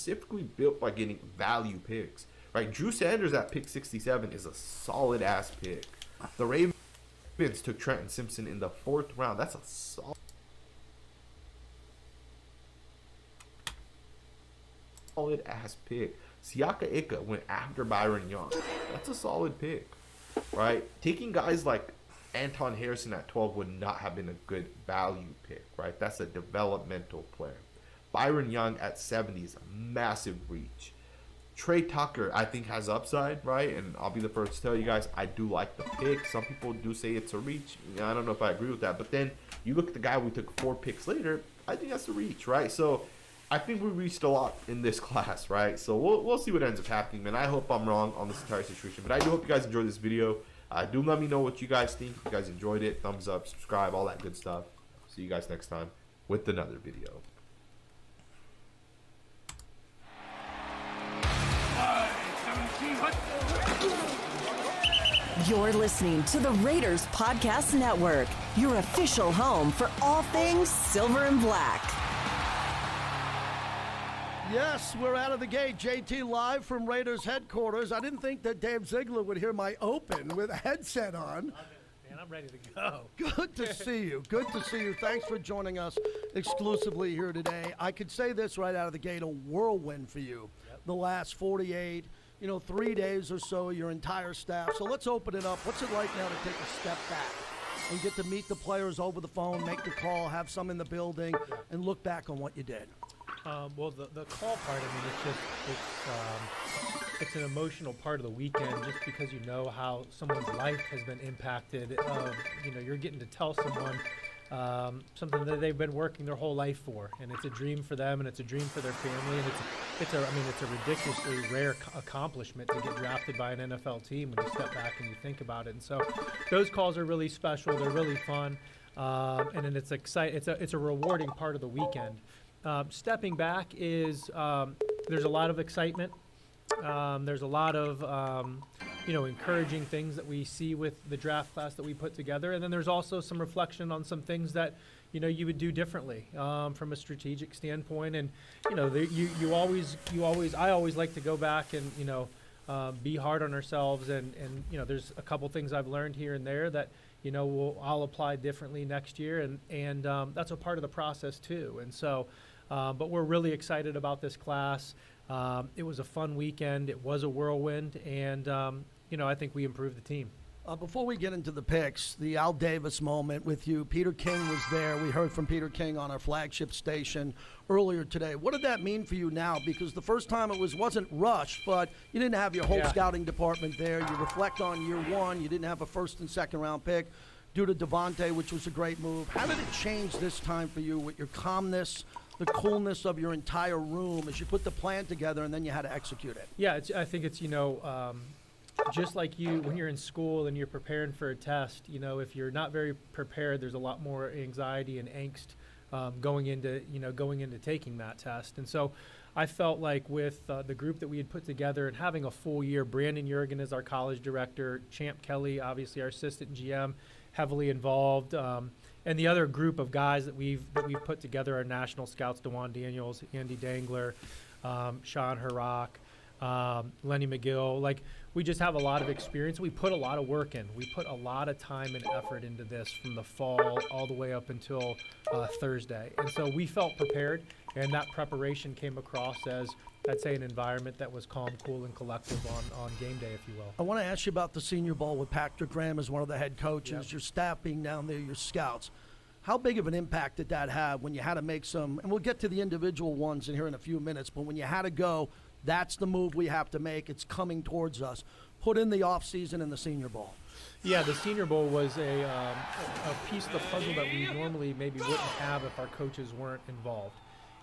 specifically built by getting value picks. Right, Drew Sanders at pick 67 is a solid ass pick. The Ravens took Trenton Simpson in the 4th round. That's a solid ass pick. Siaka Ika went after Byron Young. That's a solid pick, right? Taking guys like Anton Harrison at 12 would not have been a good value pick, right? That's a developmental player. Byron Young at 70 is a massive reach. Trey Tucker, I think, has upside, right? And I'll be the first to tell you guys, I do like the pick. Some people do say it's a reach. I don't know if I agree with that. But then you look at the guy we took 4 picks later, I think that's a reach, right? So I think we reached a lot in this class, right? So we'll see what ends up happening, man. I hope I'm wrong on this entire situation. But I do hope you guys enjoyed this video. Do let me know what you guys think. If you guys enjoyed it, thumbs up, subscribe, all that good stuff. See you guys next time with another video. You're listening to the Raiders Podcast Network, your official home for all things silver and black. Yes, we're out of the gate. JT live from Raiders headquarters. I didn't think that Dave Ziegler would hear my open with a headset on. Man, I'm ready to go. Good to see you. Good to see you. Thanks for joining us exclusively here today. I could say this right out of the gate, a whirlwind for you. The last 48, 3 days or so, your entire staff. So let's open it up. What's it like now to take a step back and get to meet the players over the phone, make the call, have some in the building, and look back on what you did? Well, the call part, I mean, it's an emotional part of the weekend just because you know how someone's life has been impacted. You're getting to tell someone something that they've been working their whole life for, and it's a dream for them, and it's a dream for their family, and it's a ridiculously rare accomplishment to get drafted by an NFL team when you step back and you think about it. And so those calls are really special. They're really fun, and then it's exciting. It's a rewarding part of the weekend. Stepping back is there's a lot of excitement. There's a lot of encouraging things that we see with the draft class that we put together, and then there's also some reflection on some things that you would do differently from a strategic standpoint. And I always like to go back and be hard on ourselves, and there's a couple things I've learned here and there that I'll apply differently next year, and that's a part of the process too. And so, but we're really excited about this class. It was a fun weekend. It was a whirlwind, and I think we improved the team. Before we get into the picks, the Al Davis moment with you, Peter King was there. We heard from Peter King on our flagship station earlier today. What did that mean for you now? Because the first time it wasn't rushed, but you didn't have your whole scouting department there. You reflect on year one. You didn't have a first and second round pick due to Devontae, which was a great move. How did it change this time for you with your calmness, the coolness of your entire room as you put the plan together and then you had to execute it? Yeah, I think it's, just like when you're in school and you're preparing for a test, if you're not very prepared, there's a lot more anxiety and angst going into taking that test. And so I felt like with the group that we had put together and having a full year, Brandon Jurgen is our college director, Champ Kelly, obviously our assistant GM, heavily involved, and the other group of guys that we've put together are national scouts: DeJuan Daniels, Andy Dangler, Sean Harrock, Lenny McGill. We just have a lot of experience. We put a lot of work in. We put a lot of time and effort into this from the fall all the way up until Thursday. And so we felt prepared, and that preparation came across as, I'd say, an environment that was calm, cool, and collective on game day, if you will. I want to ask you about the Senior Bowl with Patrick Graham as one of the head coaches, Yep. your staff being down there, your scouts. How big of an impact did that have when you had to make some, and we'll get to the individual ones in here in a few minutes, but when you had to go, that's the move we have to make, it's coming towards us, put in the offseason and the Senior Bowl? Yeah, the Senior Bowl was a piece of the puzzle that we normally maybe wouldn't have if our coaches weren't involved.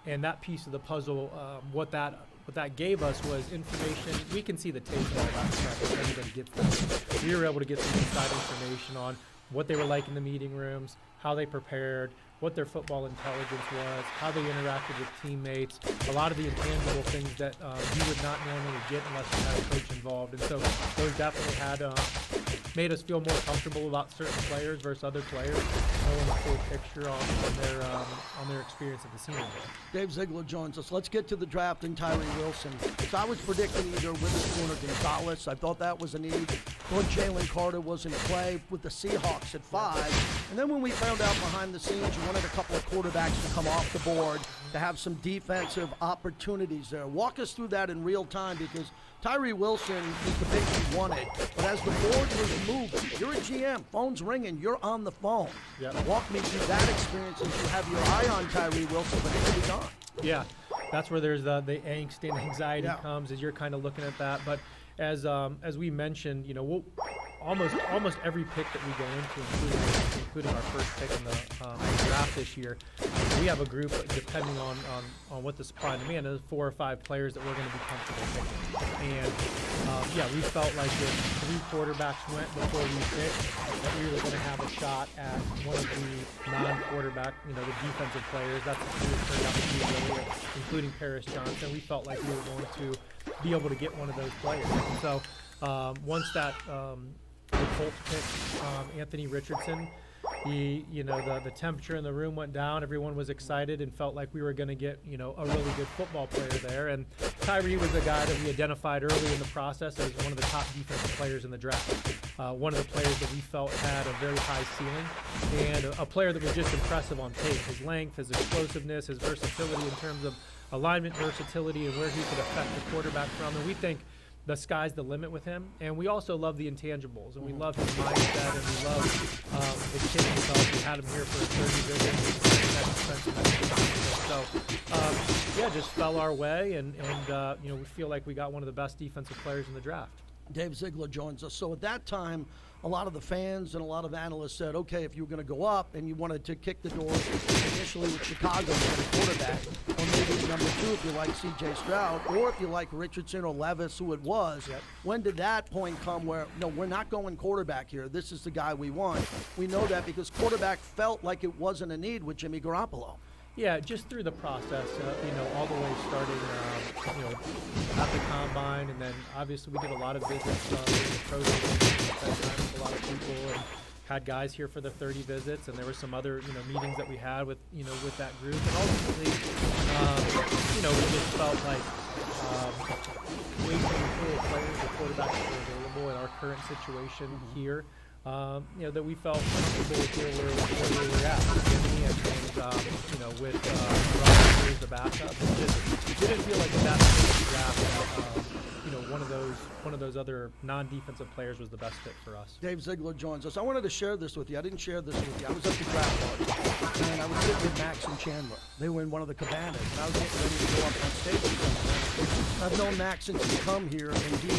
And that piece of the puzzle, what that gave us was information. We can see the tape and all that stuff that everybody gets that. We were able to get some inside information on what they were like in the meeting rooms, how they prepared, what their football intelligence was, how they interacted with teammates, a lot of the intangible things that you would not normally get unless you had a coach involved. And so those definitely had made us feel more comfortable about certain players versus other players. knowing the full picture on their experience at the Senior Bowl. Dave Ziegler joins us. Let's get to the draft and Tyree Wilson. So I was predicting either Witherspoon or Gonzalez. I thought that was a need. Thought Jalen Carter was in play with the Seahawks at 5. And then when we found out behind the scenes, you wanted a couple of quarterbacks to come off the board to have some defensive opportunities there. Walk us through that in real time, because Tyree Wilson is the pick you wanted. But as the board was moving, you're a GM, phone's ringing, you're on the phone. Yep. Walk me through that experience as you have your eye on Tyree Wilson, but it could be gone. Yeah, that's where there's the angst and anxiety comes as you're kind of looking at that. But as we mentioned, we'll, almost every pick that we go into, including our first pick in the draft this year, we have a group, depending on what the supply and demand is, 4 or 5 players that we're going to be comfortable picking. And we felt like if 3 quarterbacks went before we picked, that we were going to have a shot at one of the non-quarterback, the defensive players. That's who it turned out to be, really, including Paris Johnson. We felt like we were going to be able to get one of those players. And so once that the Colts picked Anthony Richardson, the temperature in the room went down. Everyone was excited and felt like we were going to get a really good football player there. And Tyree was a guy that we identified early in the process as one of the top defensive players in the draft. One of the players that we felt had a very high ceiling, and a player that was just impressive on tape. His length, his explosiveness, his versatility in terms of alignment versatility and where he could affect the quarterback from. And we think the sky's the limit with him. And we also love the intangibles, and we love his mindset, and we love the kid himself. We had him here for a 30 visit. So, just fell our way, and we feel like we got one of the best defensive players in the draft. Dave Ziegler joins us. So at that time, a lot of the fans and a lot of analysts said, okay, if you were going to go up and you wanted to kick the door initially with Chicago to get a quarterback, or maybe number 2 if you like C.J. Stroud, or if you like Richardson or Levis, who it was, when did that point come where, no, we're not going quarterback here. This is the guy we want. We know that because quarterback felt like it wasn't a need with Jimmy Garoppolo. Yeah, just through the process, all the way starting, at the combine, and then obviously we did a lot of visits in the pro days at that time with a lot of people, and had guys here for the 30 visits, and there were some other, meetings that we had with, with that group, and ultimately, we just felt like waiting until players or quarterbacks were available in our current situation here. That we felt comfortable with where we were at, Jimmy, and with Roger as the backup. It didn't feel like that draft, one of those other non-defensive players was the best fit for us. Dave Ziegler joins us. I wanted to share this with you. I didn't share this with you. I was at the draft party, and I was sitting with Max and Chandler. They were in one of the cabanas, and I was getting ready to go up on stage with them. I've known Max since he's come here, and he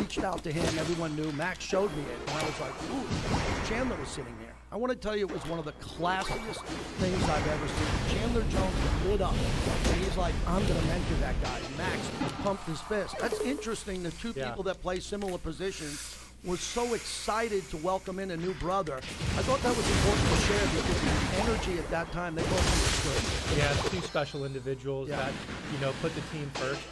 reached out to him. Everyone knew. Max showed me it, and I was like, ooh, Chandler was sitting there. I want to tell you, it was one of the classiest things I've ever seen. Chandler Jones lit up, and he's like, I'm going to mentor that guy. Max pumped his fist. That's interesting. The two people that play similar positions were so excited to welcome in a new brother. I thought that was important to share because the energy at that time, they both understood. Yeah, it's 2 special individuals that, put the team first,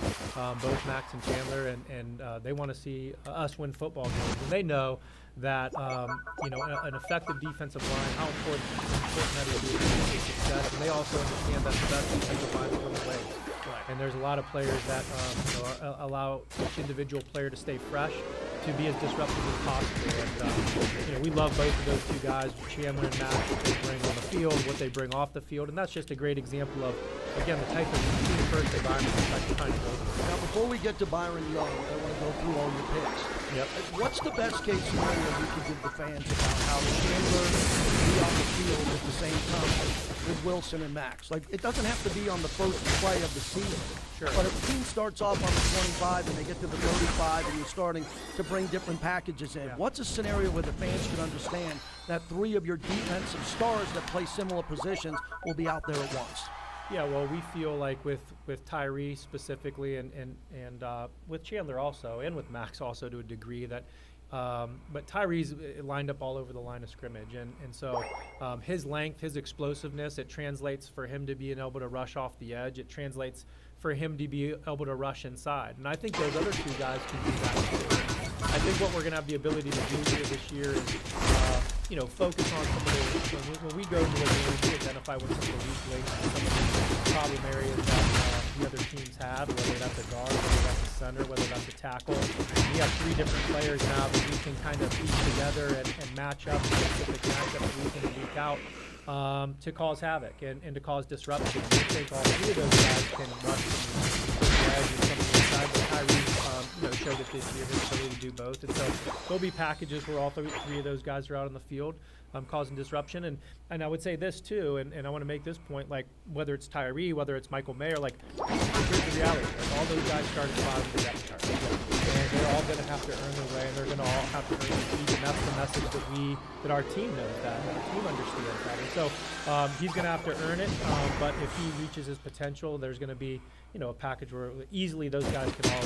both Max and Chandler, and they want to see us win football games. And they know that, an effective defensive line, how important that is to success. And they also understand that the best defensive line is from the legs. And there's a lot of players that allow each individual player to stay fresh, to be as disruptive as possible. And we love both of those 2 guys, Chandler and Max, what they bring on the field, what they bring off the field, and that's just a great example of, again, the type of team-first environment that trying to build. Now, before we get to Byron Young, I want to go through all your picks. Yep. What's the best case scenario you could give the fans about how Chandler can be on the field at the same time with Wilson and Max? Like, it doesn't have to be on the first play of the season. Sure. But if the team starts off on the 25 and they get to the 35 and you're starting to bring different packages in, what's a scenario where the fans should understand that 3 of your defensive stars that play similar positions will be out there at once? Yeah, well, we feel like with Tyree specifically, and with Chandler also, and with Max also to a degree, that but Tyree's lined up all over the line of scrimmage, and so his length, his explosiveness, it translates for him to be able to rush off the edge. It translates for him to be able to rush inside, and I think those other 2 guys can do that too. I think what we're going to have the ability to do here this year is, focus on some of the, when we go to the game, we identify what some of the weak links, some of the problem areas that the other teams have, whether that's a guard, whether that's a center, whether that's a tackle. We have 3 different players now that we can kind of piece together and match up specific matchups week in and week out to cause havoc and to cause disruption. We think all 3 of those guys can rush from the edge and from the inside, but Tyree showed it this year, his ability to do both. And so there'll be packages where all 3 of those guys are out on the field causing disruption. And I would say this too, and I want to make this point, like whether it's Tyree, whether it's Michael Mayer, like here's the reality. Like, all those guys start at the bottom of the depth chart. And they're all going to have to earn their way, and they're going to all have to earn their feet. And that's the message that our team knows that, and our team understands that. And so he's going to have to earn it, but if he reaches his potential, there's going to be a package where easily those guys can all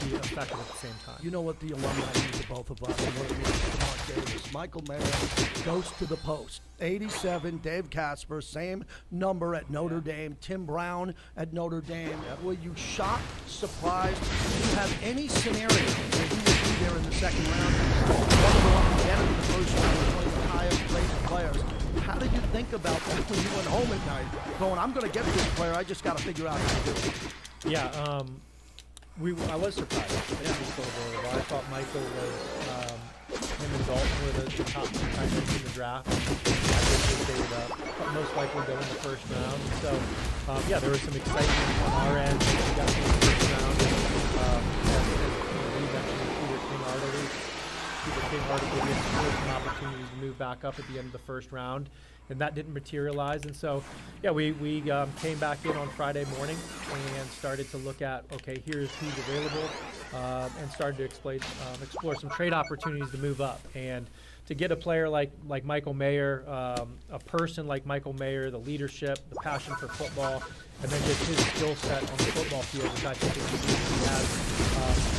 be effective at the same time. You know what the alumni mean to both of us and what it means to Mark Davis. Michael Mayer goes to the post. 87, Dave Casper, same number at Notre Dame. Tim Brown at Notre Dame. Were you shocked, surprised? Do you have any scenario where he would be there in the second round? Get him in the first round with one of the highest rated players. How did you think about that when you went home at night going, I'm going to get this player, I just got to figure out how to do it? Yeah, I was surprised. I thought Michael was, him and Dalton were the top 2 tight ends in the draft. I think they would most likely go in the first round. And so, there was some excitement on our end. We got in the first round. And as we mentioned, Peter King article, we had some opportunities to move back up at the end of the first round, and that didn't materialize. And so, we came back in on Friday morning and started to look at, okay, here's who's available, and started to explore some trade opportunities to move up. And to get a player like Michael Mayer, a person like Michael Mayer, the leadership, the passion for football, and then just his skill set on the football field, which I think is unique. He has,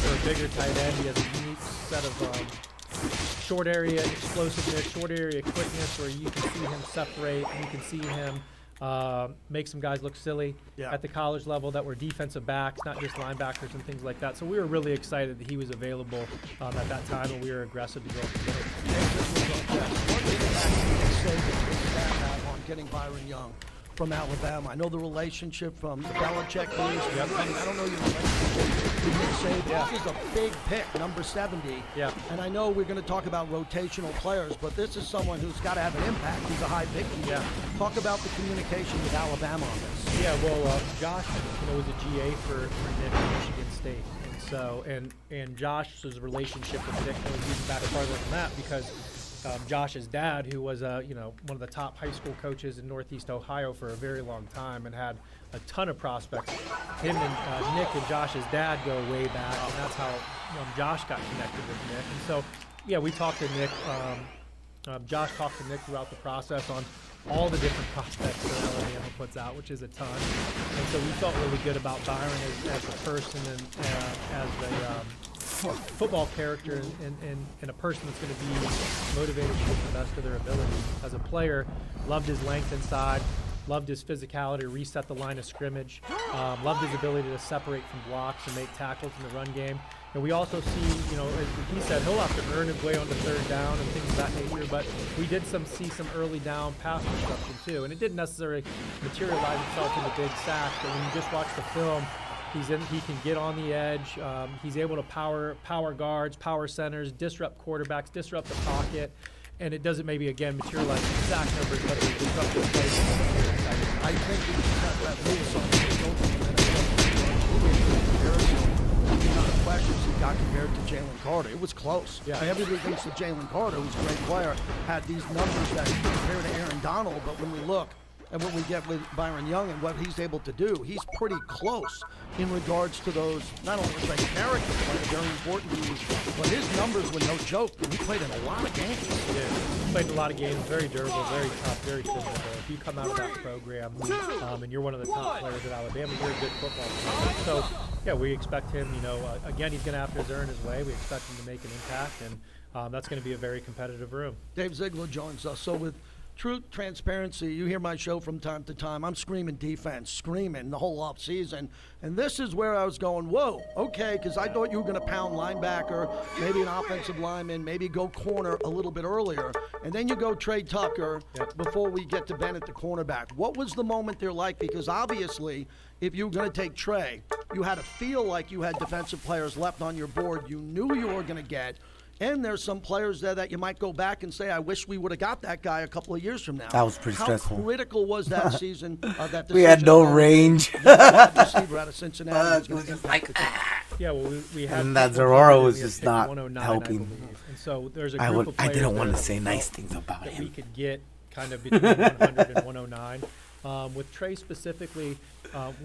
for a bigger tight end, he has a unique set of short area explosiveness, short area quickness, where you can see him separate, you can see him make some guys look silly at the college level that were defensive backs, not just linebackers and things like that. So we were really excited that he was available at that time, and we were aggressive to go up and get him. What impact did that have on getting Byron Young from Alabama? I know the relationship from the Belichick days. I don't know your relationship. You would say this is a big pick, number 70. Yeah. And I know we're going to talk about rotational players, but this is someone who's got to have an impact. He's a high pick. Yeah. Talk about the communication with Alabama on this. Yeah, well, Josh, was a GA for Nick at Michigan State. And so, and Josh's relationship with Nick goes even back farther than that, because Josh's dad, who was one of the top high school coaches in Northeast Ohio for a very long time and had a ton of prospects. Him and Nick and Josh's dad go way back, and that's how Josh got connected with Nick. And so, we talked to Nick. Josh talked to Nick throughout the process on all the different prospects that Alabama puts out, which is a ton. And so we felt really good about Byron as a person and as a football character and a person that's going to be motivated to get the best of their ability. As a player, loved his length inside, loved his physicality, reset the line of scrimmage, loved his ability to separate from blocks and make tackles in the run game. And we also see, as he said, he'll have to earn his way onto third down and things of that nature, but we did see some early down pass disruption too. And it didn't necessarily materialize itself in the big sack, but when you just watch the film, he can get on the edge. He's able to power guards, power centers, disrupt quarterbacks, disrupt the pocket. And it doesn't maybe, again, materialize in sack numbers, but it disrupts the play. I think we just got that loose on the amount of questions he got compared to Jalen Carter. It was close. Yeah. Everybody thinks that Jalen Carter, who's a great player, had these numbers that compare to Aaron Donald, but when we look at what we get with Byron Young and what he's able to do, he's pretty close in regards to those, not only great character play, very important to you, but his numbers were no joke, and he played in a lot of games. Yeah, played in a lot of games, very durable, very tough, very physical. If you come out of that program and you're one of the top players at Alabama, you're a good football player. So, we expect him, again, he's going to have to earn his way. We expect him to make an impact, and that's going to be a very competitive room. Dave Ziegler joins us. So with True transparency. You hear my show from time to time. I'm screaming defense, screaming the whole off season. And this is where I was going, whoa, okay, because I thought you were going to pound linebacker, maybe an offensive lineman, maybe go corner a little bit earlier. And then you go Trey Tucker before we get to Bennett, the cornerback. What was the moment there like? Because obviously, if you were going to take Trey, you had to feel like you had defensive players left on your board you knew you were going to get. And there's some players there that you might go back and say, I wish we would have got that guy a couple of years from now. That was pretty stressful. How critical was that season? That We had no range. receiver out of Cincinnati. It was just like, Yeah, well, we had. And that people Zororo talking was to me at just pick not 109, helping. I believe. And so there's a group of I players didn't want there to that say we nice felt things about that we him. could get kind of between 100 and 109. With Trey specifically,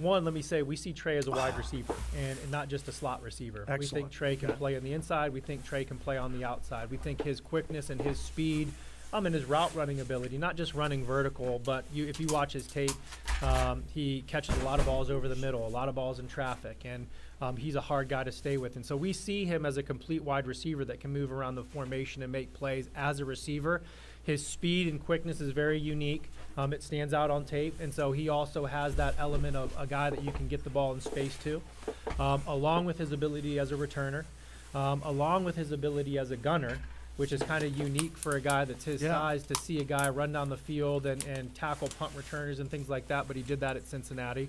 one, let me say, we see Trey as a wide receiver and not just a slot receiver. Excellent. We think Trey can play on the inside. We think Trey can play on the outside. We think his quickness and his speed and his route running ability, not just running vertical, but if you watch his tape, he catches a lot of balls over the middle, a lot of balls in traffic, and he's a hard guy to stay with. And so we see him as a complete wide receiver that can move around the formation and make plays as a receiver. His speed and quickness is very unique. It stands out on tape, and so he also has that element of a guy that you can get the ball in space to, along with his ability as a returner, along with his ability as a gunner, which is kind of unique for a guy that's his size to see a guy run down the field and tackle punt returners and things like that, but he did that at Cincinnati.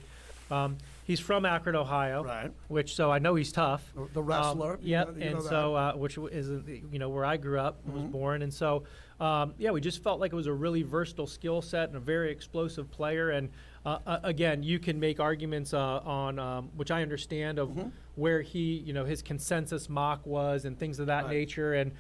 He's from Akron, Ohio, Right. So I know he's tough. The wrestler. Yep, you know and that. so which is where I grew up, was born, and so we just felt like it was a really versatile skill set and a very explosive player. And again, you can make arguments on which I understand of where he, his consensus mock was and things of that nature, and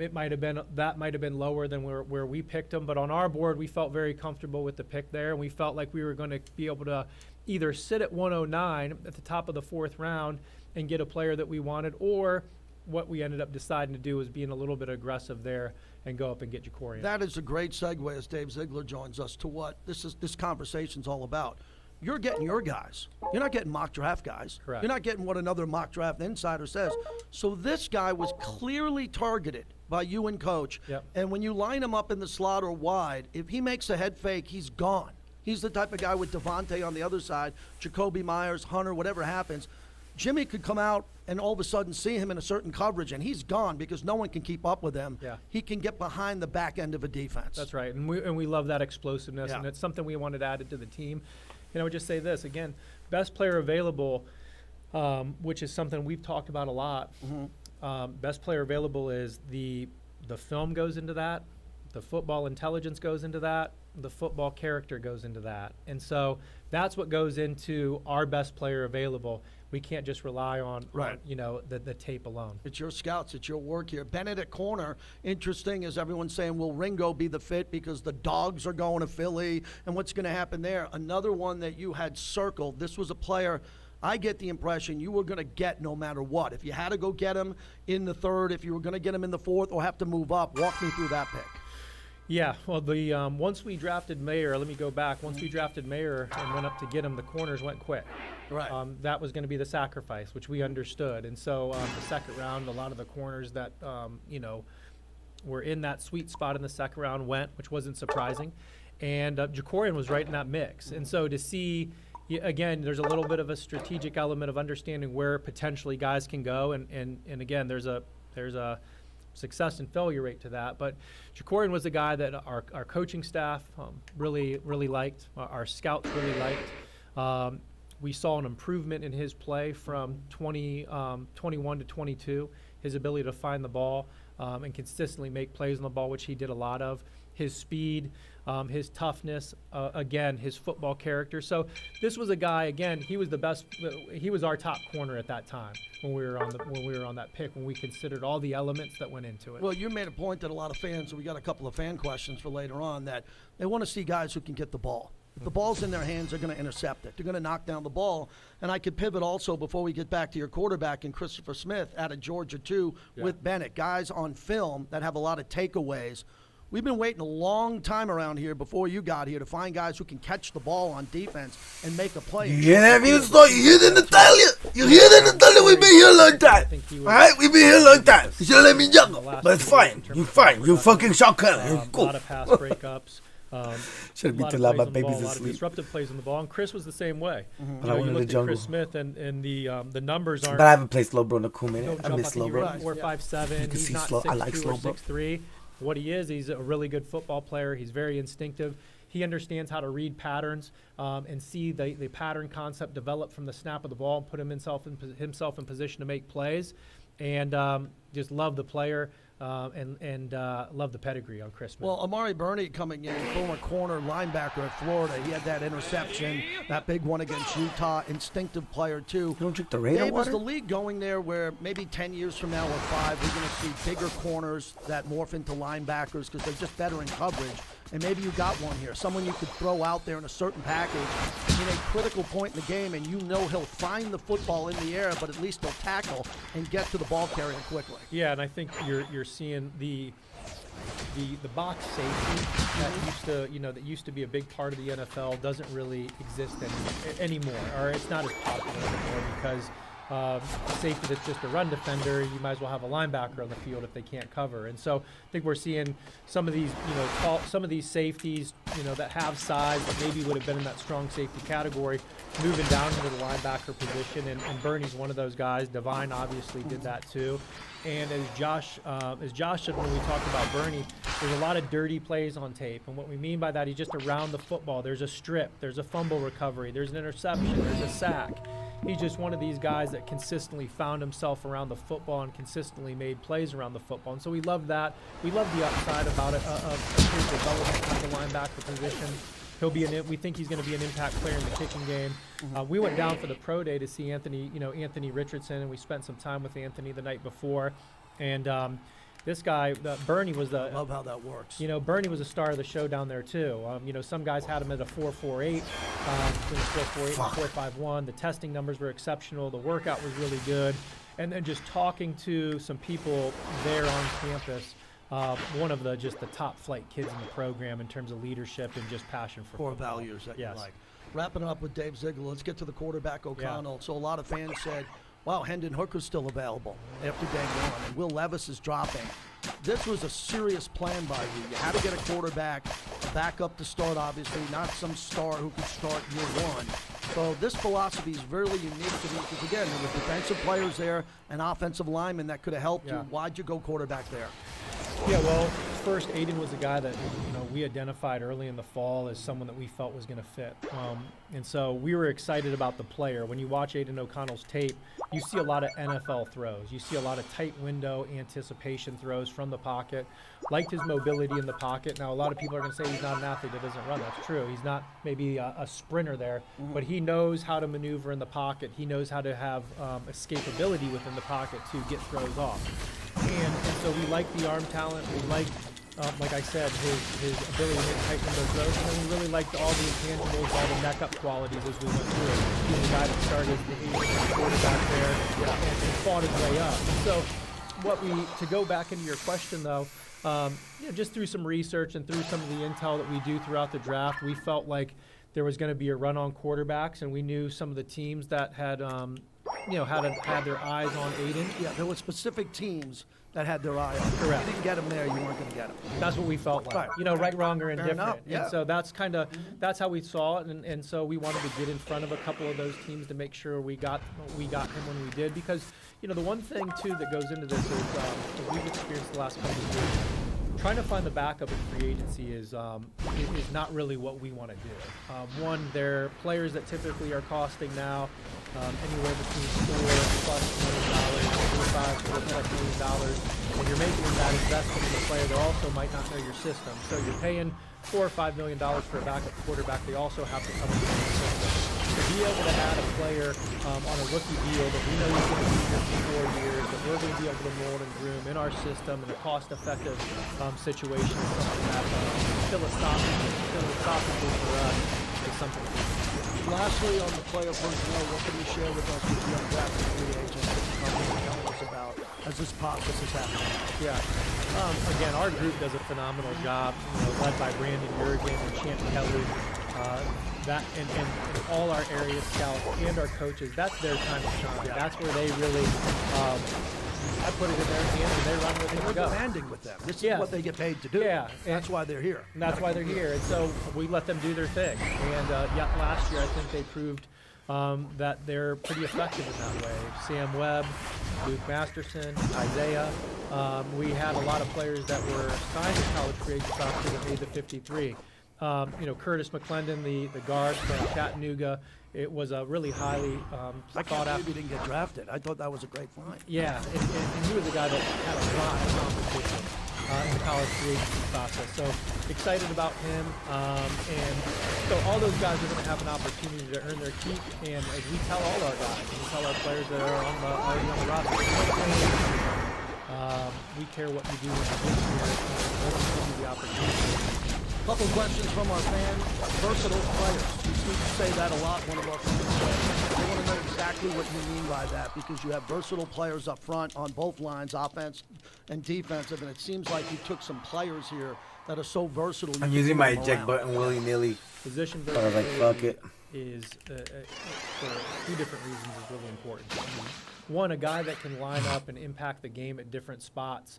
it might have been lower than where we picked him. But on our board, we felt very comfortable with the pick there, and we felt like we were going to be able to either sit at 109 at the top of the fourth round and get a player that we wanted, or what we ended up deciding to do was being a little bit aggressive there and go up and get Jacorian. That is a great segue as Dave Ziegler joins us to what this conversation's all about. You're getting your guys. You're not getting mock draft guys. Correct. You're not getting what another mock draft insider says. So this guy was clearly targeted by you and Coach. Yep. And when you line him up in the slot or wide, if he makes a head fake, he's gone. He's the type of guy with Devontae on the other side, Jacoby Myers, Hunter, whatever happens. Jimmy could come out and all of a sudden see him in a certain coverage, and he's gone because no one can keep up with him. Yeah. He can get behind the back end of a defense. That's right, and we love that explosiveness, Yeah. and it's something we wanted added to the team. I would just say this again: best player available, which is something we've talked about a lot. Best player available is the film goes into that, the football intelligence goes into that, the football character goes into that, and so that's what goes into our best player available. We can't just rely on the tape alone. It's your scouts. It's your work here. Bennett at corner. Interesting, as everyone's saying, will Ringo be the fit because the Dogs are going to Philly, and what's going to happen there? Another one that you had circled. This was a player I get the impression you were going to get no matter what. If you had to go get him in the third, if you were going to get him in the fourth or have to move up, walk me through that pick. Yeah, well, once we drafted Mayer, let me go back. Once we drafted Mayer and went up to get him, the corners went quick. Right. That was going to be the sacrifice, which we understood. And so the second round, a lot of the corners that, were in that sweet spot in the second round went, which wasn't surprising. And Jacorian was right in that mix. And so to see, again, there's a little bit of a strategic element of understanding where potentially guys can go. And again, there's a success and failure rate to that, but Jacorian was a guy that our coaching staff really liked, our scouts really liked. We saw an improvement in his play from 21 to 22, his ability to find the ball and consistently make plays on the ball, which he did a lot of. His speed, his toughness, again, his football character. So this was a guy, again, he was the best. He was our top corner at that time when we were on that pick, when we considered all the elements that went into it. Well, you made a point that a lot of fans, and we got a couple of fan questions for later on, that they want to see guys who can get the ball. If the ball's in their hands, they're going to intercept it. They're going to knock down the ball. And I could pivot also before we get back to your quarterback and Christopher Smith out of Georgia, too, with Bennett. Guys on film that have a lot of takeaways. We've been waiting a long time around here before you got here to find guys who can catch the ball on defense and make a play. You hear that, Vince? You hear that, Natalia? You hear that, Natalia? We've been here a long time. All right? We've been here a long time. You should let me juggle. But it's fine. You're fine. You're fucking shotgun. You're A cool. lot of pass breakups. Should've been lot too of loud, plays my on the baby's ball, a lot of asleep. disruptive plays on the ball, and Chris was the same way. But I went You in the looked at jungle. Chris Smith, and the numbers aren't. But I haven't played slow bro in a cool Don't minute. I jump. miss I slow think bro. he ran 4.57. You can He's see not slow. I 6'2" like or slow bro. 6'3". What he is, he's a really good football player. He's very instinctive. He understands how to read patterns and see the pattern concept develop from the snap of the ball and put himself in position to make plays. And just love the player and love the pedigree on Chris Smith. Well, Amari Burney coming in, former corner linebacker at Florida. He had that interception, that big one against Utah. Instinctive player, too. You don't drink the radar Dave, is water? the league going there where maybe 10 years from now or 5, we're going to see bigger corners that morph into linebackers because they're just better in coverage? And maybe you got one here, someone you could throw out there in a certain package in a critical point in the game, and you know he'll find the football in the air, but at least he'll tackle and get to the ball carrier quickly. Yeah, and I think you're seeing the box safety that used to be a big part of the NFL doesn't really exist anymore, or it's not as popular anymore because safety that's just a run defender, you might as well have a linebacker on the field if they can't cover. And so I think we're seeing some of these, some of these safeties, that have size that maybe would have been in that strong safety category, moving down into the linebacker position. And Bernie's one of those guys. Divine obviously did that too. And as Josh said when we talked about Bernie, there's a lot of dirty plays on tape. And what we mean by that, he's just around the football. There's a strip, there's a fumble recovery, there's an interception, there's a sack. He's just one of these guys that consistently found himself around the football and consistently made plays around the football. And so we love that. We love the upside about it, of his development at the linebacker position. We think he's going to be an impact player in the kicking game. We went down for the pro day to see Anthony Richardson, and we spent some time with Anthony the night before. And this guy, Bernie, was I love how that works. Bernie was a star of the show down there too. Some guys had him at a 4.48, between 4.48 and 4.51. The testing numbers were exceptional. The workout was really good. And then just talking to some people there on campus, one of the top flight kids in the program in terms of leadership and just passion for Core football. values that Yes. you like. Wrapping it up with Dave Ziegler, let's get to the quarterback O'Connell. So a lot of fans said, wow, Hendon Hooker's still available after day one, and Will Levis is dropping. This was a serious plan by you. You had to get a quarterback, a backup to start, obviously, not some star who could start year one. So this philosophy is really unique to me because, again, there were defensive players there and offensive linemen that could have helped you. Why'd you go quarterback there? Yeah, well, first, Aiden was a guy that we identified early in the fall as someone that we felt was going to fit. And so we were excited about the player. When you watch Aiden O'Connell's tape, you see a lot of NFL throws. You see a lot of tight window anticipation throws from the pocket. Liked his mobility in the pocket. Now, a lot of people are going to say he's not an athlete that doesn't run. That's true. He's not maybe a sprinter there, but he knows how to maneuver in the pocket. He knows how to have escapability within the pocket to get throws off. And so we like the arm talent. We like I said, his ability to make tight window throws. And then we really liked all the intangibles, all the neck-up qualities as we went through it. He was a guy that started as the Asian quarterback there and fought his way up. And so to go back into your question, though, just through some research and through some of the intel that we do throughout the draft, we felt like there was going to be a run on quarterbacks, and we knew some of the teams that had had their eyes on Aiden. Yeah, there were specific teams that had their eye on him. Correct. If you didn't get him there, you weren't going to get him. That's what we felt like. Right. Right, wrong, or indifferent. enough, yeah. And so that's how we saw it, and so we wanted to get in front of a couple of those teams to make sure we got him when we did, because the one thing too that goes into this is we've experienced the last couple of years. Trying to find the backup in free agency is not really what we want to do. One, they're players that typically are costing now anywhere between $4+ million, $4 million. When you're making that investment in a player, they also might not know your system. So you're paying $4 or $5 million for a backup quarterback. They also have to come into the system. To be able to add a player on a rookie deal that we know he's going to be here for 4 years, that we're going to be able to mold and groom in our system in a cost-effective situation, is something that philosophically for us is something. Lastly, on the player personnel, what can you share with us with the undrafted free agents that you come to tell us about as this process is happening? Yeah. Again, our group does a phenomenal job, led by Brandon Jurgen and Champ Kelly. That and all our area scouts and our coaches, that's their time to shine. That's where they really I put it in their hands and they run with it We're and go. demanding with them. This is Yes. what they get paid to do. Yeah, That's why they're here. And that's why they're here. And so we let them do their thing. And last year I think they proved that they're pretty effective in that way. Sam Webb, Luke Masterson, Isaiah. We had a lot of players that were signed as college free agents last year that made the 53. Curtis McClendon, the guard from Chattanooga. It was a really highly I thought can't out. believe he didn't get drafted. I thought that was a great find. Yeah, and he was a guy that had a lot of competition in the college free agency process. So excited about him. And so all those guys are going to have an opportunity to earn their keep. And as we tell all our guys, we tell our players that are already on the roster, we care what you do when you get here. We'll give you the opportunity. Couple questions from our fans. Versatile players. You seem to say that a lot, one of our fans. They want to know exactly what you mean by that, because you have versatile players up front on both lines, offense and defensive, and it seems like you took some players here that are so versatile. I'm using my eject button willy-nilly. Position I was like, fuck it. is, for two different reasons, is really important. One, a guy that can line up and impact the game at different spots.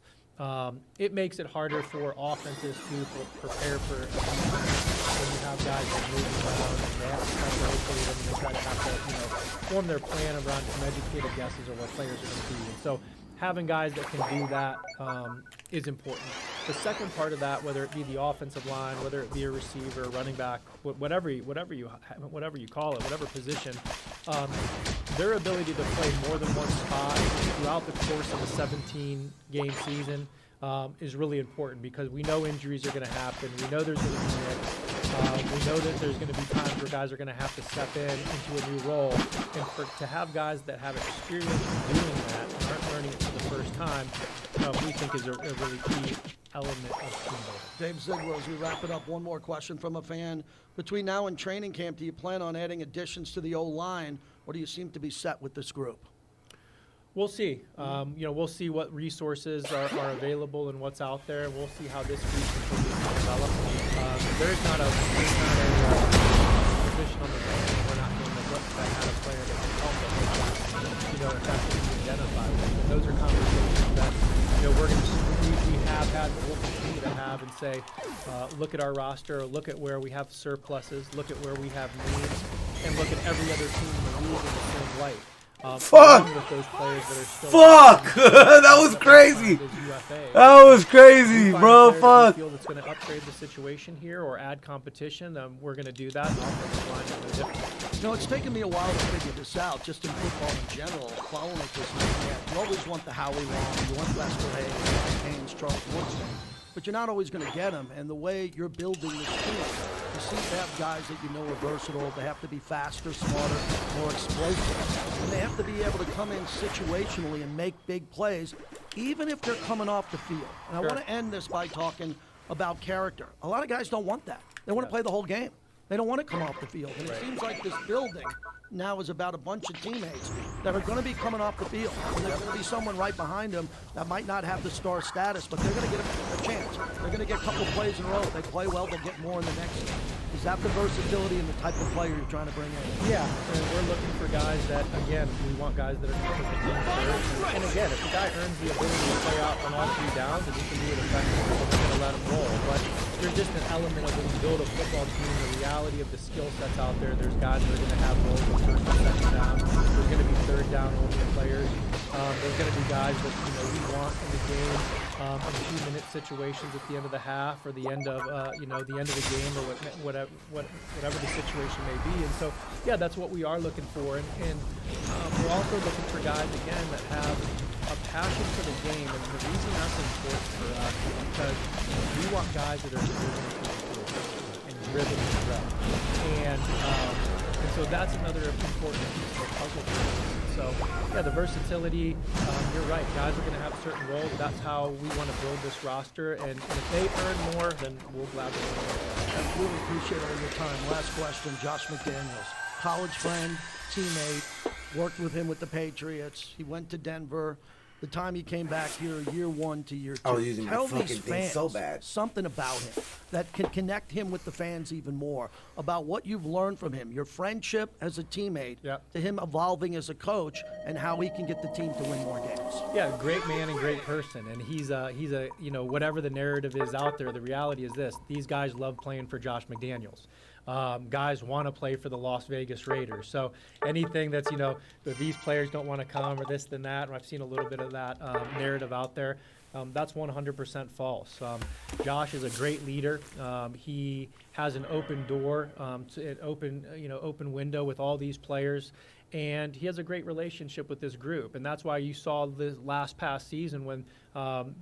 It makes it harder for offenses to prepare for when you have guys that move around and they have to separate them and they try to have to, form their plan around some educated guesses of what players are going to be. And so having guys that can do that is important. The second part of that, whether it be the offensive line, whether it be a receiver, running back, whatever you call it, whatever position, their ability to play more than one spot throughout the course of a 17-game season is really important, because we know injuries are going to happen. We know there's going to be nicks. We know that there's going to be times where guys are going to have to step into a new role. And to have guys that have experience in doing that and aren't learning it for the first time, we think is a really key element of team building. Dave Ziegler, as we wrap it up, one more question from a fan. Between now and training camp, do you plan on adding additions to the O-line, or do you seem to be set with this group? We'll see. We'll see what resources are available and what's out there. We'll see how this week continues to develop. There's not a position on the bench that we're not going to look that had a player that can help us with that, if that's what we identify with. And those are conversations that, we have had, but we'll continue to have, and say, look at our roster, look at where we have surpluses, look at where we have needs, and look at every other team in the league in the same light. Fuck! With those players that are still Fuck! That was crazy. That was crazy, bro. Fuck. Feel that's going to upgrade the situation here or add competition. We're going to do that. Offensive line is no different. It's taken me a while to figure this out, just in football in general. Following it this weekend, you always want the Howie Long, you want Lester Hayes, Haynes, Charles Woodson, but you're not always going to get them. And the way you're building this team, you seem to have guys that you know are versatile. They have to be faster, smarter, more explosive, and they have to be able to come in situationally and make big plays, even if they're coming off the field. And I want to end this by talking about character. A lot of guys don't want that. They want to play the whole game. They don't want to come off the field. And it seems like this building now is about a bunch of teammates that are going to be coming off the field. And there's going to be someone right behind them that might not have the star status, but they're going to get a chance. They're going to get a couple plays in a row. If they play well, they'll get more in the next game. Is that the versatility and the type of player you're trying to bring in? Yeah, and we're looking for guys that, again, we want guys that are going to put the team first. And again, if the guy earns the ability to play out on all 3 downs and he can do it effectively, we're going to let him roll. But there's just an element of when you build a football team, the reality of the skill sets out there. There's guys that are going to have roles on first and second down. There's going to be third down only players. There's going to be guys that we want in the game in 2-minute situations at the end of the half or the end of the end of the game or whatever the situation may be. And so that's what we are looking for. And we're also looking for guys again that have a passion for the game. And the reason that's important for us is because we want guys that are driven and threat. And so that's another important piece of the puzzle for us. So, the versatility, you're right. Guys are going to have certain roles. That's how we want to build this roster. And if they earn more, then we'll gladly do it. I really appreciate all your time. Last question, Josh McDaniels. College friend, teammate, worked with him with the Patriots. He went to Denver. the time he came back here, year 1 to year 2. I was using my Tell fucking these thing fans so bad. something about him that can connect him with the fans even more, about what you've learned from him, your friendship as a teammate, Yep. to him evolving as a coach, and how he can get the team to win more games. Yeah, great man and great person, and he's a whatever the narrative is out there. The reality is this: these guys love playing for Josh McDaniels. Guys want to play for the Las Vegas Raiders. So anything that's that these players don't want to come or this and that, and I've seen a little bit of that narrative out there. That's 100% false. Josh is a great leader. He has an open door, an open window with all these players, and he has a great relationship with this group. And that's why you saw this past season when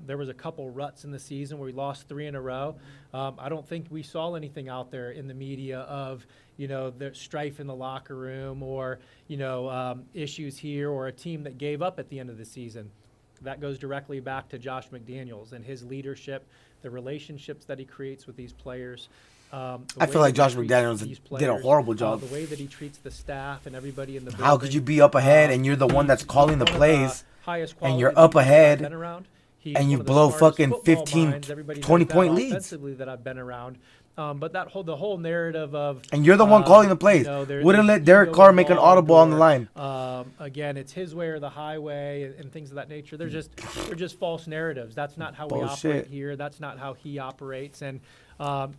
there was a couple ruts in the season where we lost 3 in a row. I don't think we saw anything out there in the media of the strife in the locker room or issues here or a team that gave up at the end of the season. That goes directly back to Josh McDaniels and his leadership, the relationships that he creates with these players. I feel like Josh McDaniels did a horrible job. The way that he treats the staff and everybody in the building. How could you be up ahead and you're the one that's calling the plays and you're up ahead and you blow fucking 15, 20-point leads? Offensively that I've been around. But the whole narrative of and you're the one calling the plays. Wouldn't let Derek Carr make an audible on the line. Again, it's his way or the highway and things of that nature. They're just false narratives. That's not how we operate here. That's not how he operates. And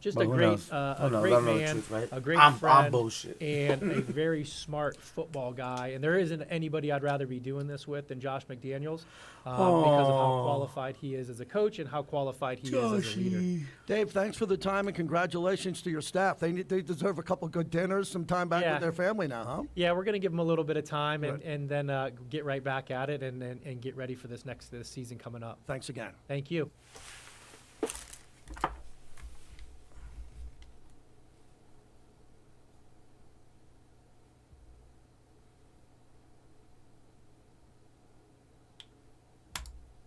just a great man, a great friend, and a very smart football guy. And there isn't anybody I'd rather be doing this with than Josh McDaniels because of how qualified he is as a coach and how qualified he is as a leader. Dave, thanks for the time and congratulations to your staff. They deserve a couple good dinners, some time back with their family now, huh? Yeah, we're going to give them a little bit of time and then get right back at it and get ready for this season coming up. Thanks again. Thank you.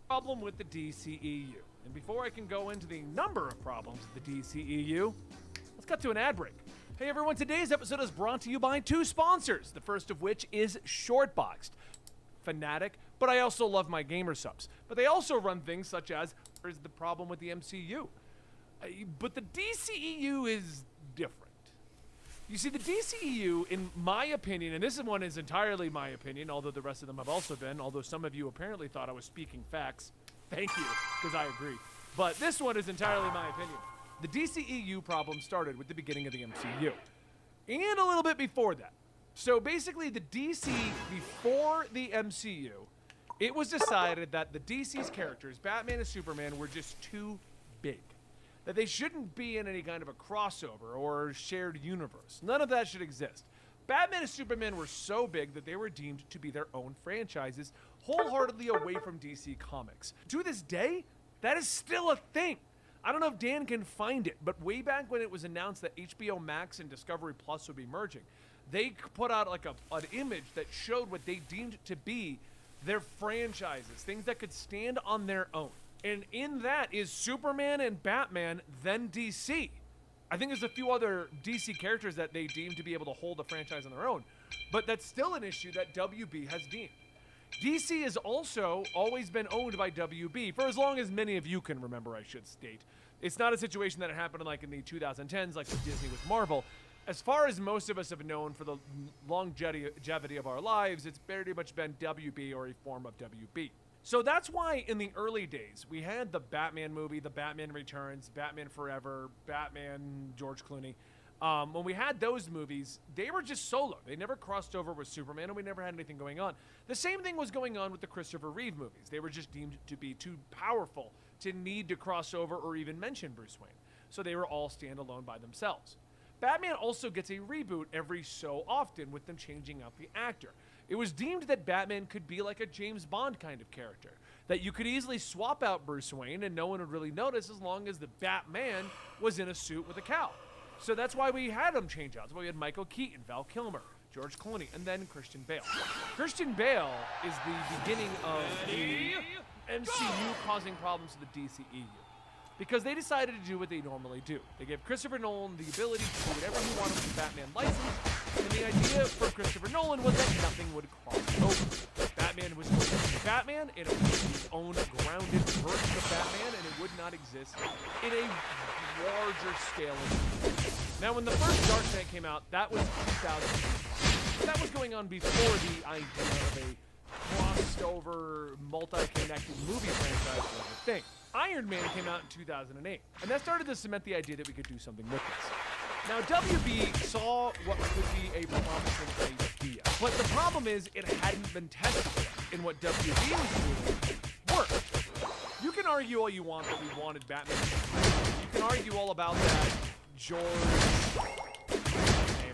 Problem with the DCEU. And before I can go into the number of problems with the DCEU, let's cut to an ad break. Hey everyone, today's episode is brought to you by 2 sponsors, the first of which is Shortboxed. Fanatic, but I also love my gamer subs. But they also run things such as, here's the problem with the MCU. But the DCEU is different. You see, the DCEU, in my opinion, and this one is entirely my opinion, although the rest of them have also been, although some of you apparently thought I was speaking facts. Thank you, because I agree. But this one is entirely my opinion. The DCEU problem started with the beginning of the MCU. And a little bit before that. So basically, the DC, before the MCU, it was decided that the DC's characters, Batman and Superman, were just too big. That they shouldn't be in any kind of a crossover or shared universe. None of that should exist. Batman and Superman were so big that they were deemed to be their own franchises, wholeheartedly away from DC Comics. To this day, that is still a thing. I don't know if Dan can find it, but way back when it was announced that HBO Max and Discovery Plus would be merging, they put out like an image that showed what they deemed to be their franchises, things that could stand on their own. And in that is Superman and Batman, then DC. I think there's a few other DC characters that they deem to be able to hold a franchise on their own. But that's still an issue that WB has deemed. DC has also always been owned by WB, for as long as many of you can remember, I should state. It's not a situation that happened like in the 2010s, like with Disney with Marvel. As far as most of us have known for the longevity of our lives, it's very much been WB or a form of WB. So that's why in the early days, we had the Batman movie, the Batman Returns, Batman Forever, Batman, George Clooney. When we had those movies, they were just solo. They never crossed over with Superman, and we never had anything going on. The same thing was going on with the Christopher Reeve movies. They were just deemed to be too powerful to need to cross over or even mention Bruce Wayne. So they were all standalone by themselves. Batman also gets a reboot every so often with them changing out the actor. It was deemed that Batman could be like a James Bond kind of character, that you could easily swap out Bruce Wayne and no one would really notice as long as the Batman was in a suit with a cowl. So that's why we had them change out. That's why we had Michael Keaton, Val Kilmer, George Clooney, and then Christian Bale. Christian Bale is the beginning of the MCU causing problems to the DCEU. Because they decided to do what they normally do. They gave Christopher Nolan the ability to do whatever he wanted with the Batman license, and the idea for Christopher Nolan was that nothing would cross over. Batman was going to be Batman, and it would be its own grounded version of Batman, and it would not exist in a larger scale. Now, when the first Dark Knight came out, that was 2000. That was going on before the idea of a crossed over, multi-connected movie franchise was a thing. Iron Man came out in 2008, and that started to cement the idea that we could do something with this. Now, WB saw what could be a promising idea, but the problem is it hadn't been tested yet, and what WB was doing worked. You can argue all you want that we wanted Batman. You can argue all about that George... I'm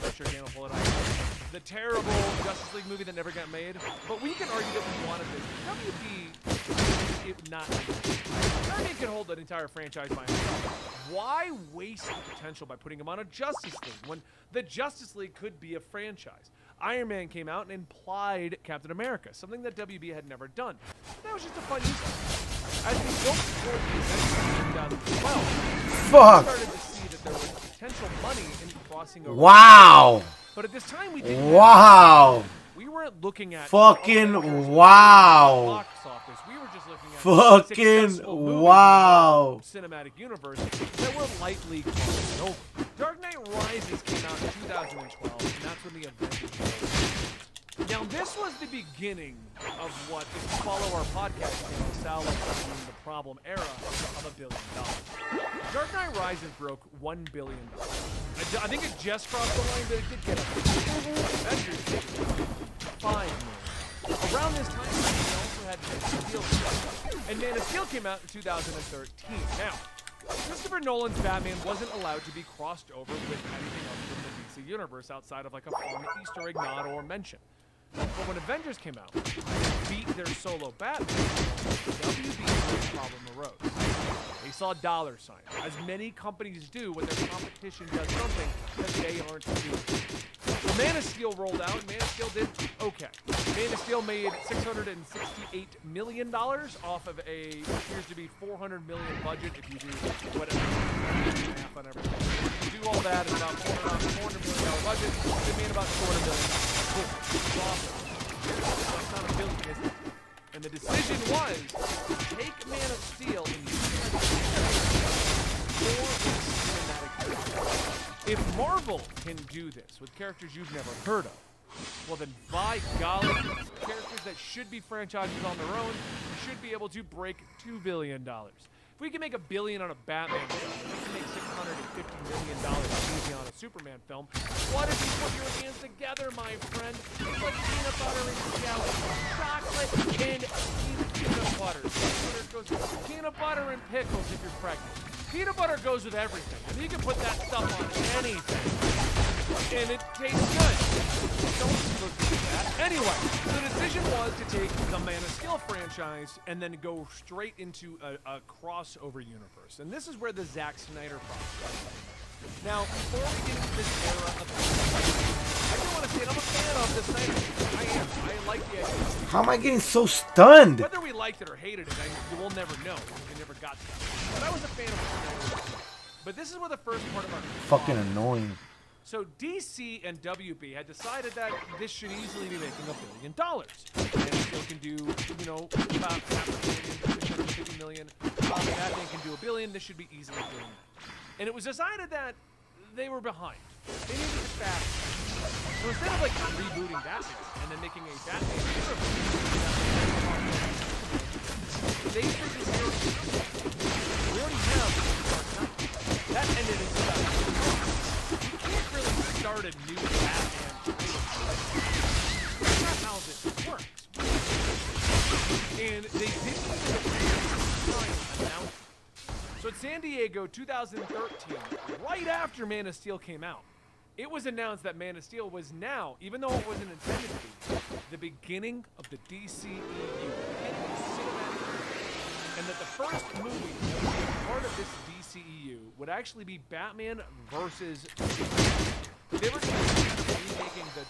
not sure Dan will pull it off. The terrible Justice League movie that never got made, but we can argue that we wanted this. WB, it not. Batman can hold an entire franchise by himself. Why waste the potential by putting him on a Justice League when the Justice League could be a franchise? Iron Man came out and implied Captain America, something that WB had never done. That was just a fun use. As we built toward the event in 2012, Fuck. we started to see that there was potential money in crossing over. Wow. But at this time, we didn't. Wow. We weren't looking at fucking wow. box office. We were just looking at fucking wow. Cinematic universe that were lightly crossing over. Dark Knight Rises came out in 2012, and that's when the Avengers came. Now, this was the beginning of what, if you follow our podcast channel, Sal likes to name the problem era of $1 billion. Dark Knight Rises broke $1 billion. I think it just crossed the line, but it did get up. Avengers did $5 million. Around this time, we also had Man of Steel. And Man of Steel came out in 2013. Now, Christopher Nolan's Batman wasn't allowed to be crossed over with anything else from the DC universe outside of like a fun Easter egg nod or mention. But when Avengers came out, beat their solo Batman, WB's problem arose. They saw dollar signs, as many companies do when their competition does something that they aren't doing. So Man of Steel rolled out, and Man of Steel did okay. Man of Steel made $668 million off of a, appears to be $400 million budget if you do whatever, math on everything. If you do all that, it's about $400 million budget. They made about $200 million. Cool. It's awesome. That's not $1 billion, is it? And the decision was, take Man of Steel and use it for cinematic. If Marvel can do this with characters you've never heard of, well then, by golly, characters that should be franchises on their own should be able to break $2 billion. If we can make $1 billion on a Batman film, we can make $650 million easy on a Superman film. What if you put your hands together, my friend? It's like peanut butter and jelly, chocolate and peanut butter. Peanut butter and pickles if you're pregnant. Peanut butter goes with everything. I mean, you can put that stuff on anything, and it tastes good. Don't look at that. Anyway, the decision was to take the Man of Steel franchise and then go straight into a crossover universe. And this is where the Zack Snyder problem started. Now, before we get into this era of I do want to say, I'm a fan of the Snyder. I am. I like the idea. How am I getting so stunned? Whether we liked it or hated it, you will never know. We never got to that. But I was a fan of the Snyder. But this is where the first part of our fucking annoying. So DC and WB had decided that this should easily be making $1 billion. And still can do, you know, about $550 million. Batman can do $1 billion. This should be easily doing that. And it was decided that they were behind. They needed to fast. So instead of like rebooting Batman and then making a Batman universe, they figured we already have Dark Knight. That ended in 2000. You can't really start a new Batman. That's not how this works. And they didn't even announce it. So at San Diego 2013, right after Man of Steel came out, it was announced that Man of Steel was now, even though it wasn't intended to be, the beginning of the DCEU, and that the first movie that would be part of this DCEU would actually be Batman versus Superman. They were going to be remaking the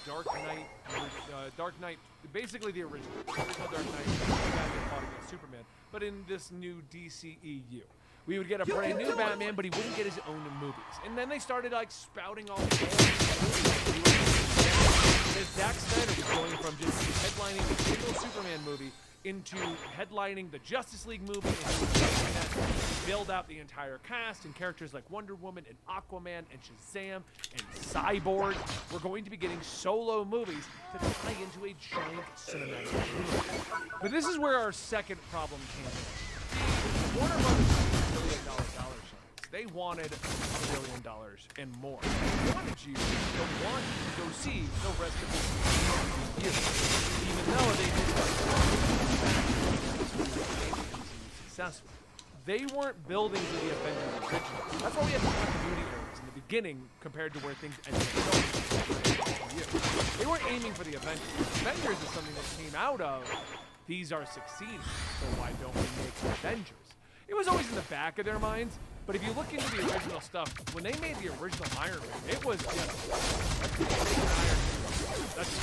Dark Knight, basically the original Dark Knight, Batman fought against Superman, but in this new DCEU. We would get a brand new Batman, but he wouldn't get his own movies. And then they started like spouting all the that Zack Snyder was going from just headlining a single Superman movie into headlining the Justice League movie and build out the entire cast and characters like Wonder Woman and Aquaman and Shazam and Cyborg. We're going to be getting solo movies to tie into a giant cinematic universe. But this is where our second problem came in. Warner Brothers $1 billion dollar signs. They wanted $1 billion and more. They wanted you to want to go see the rest of the year, even though they did successful. They weren't building to the Avengers original. That's why we have the continuity errors in the beginning compared to where things ended up going. They weren't aiming for the Avengers. Avengers is something that came out of these are succeeding, so why don't we make Avengers? It was always in the back of their minds, but if you look into the original stuff, when they made the original Iron Man, it was just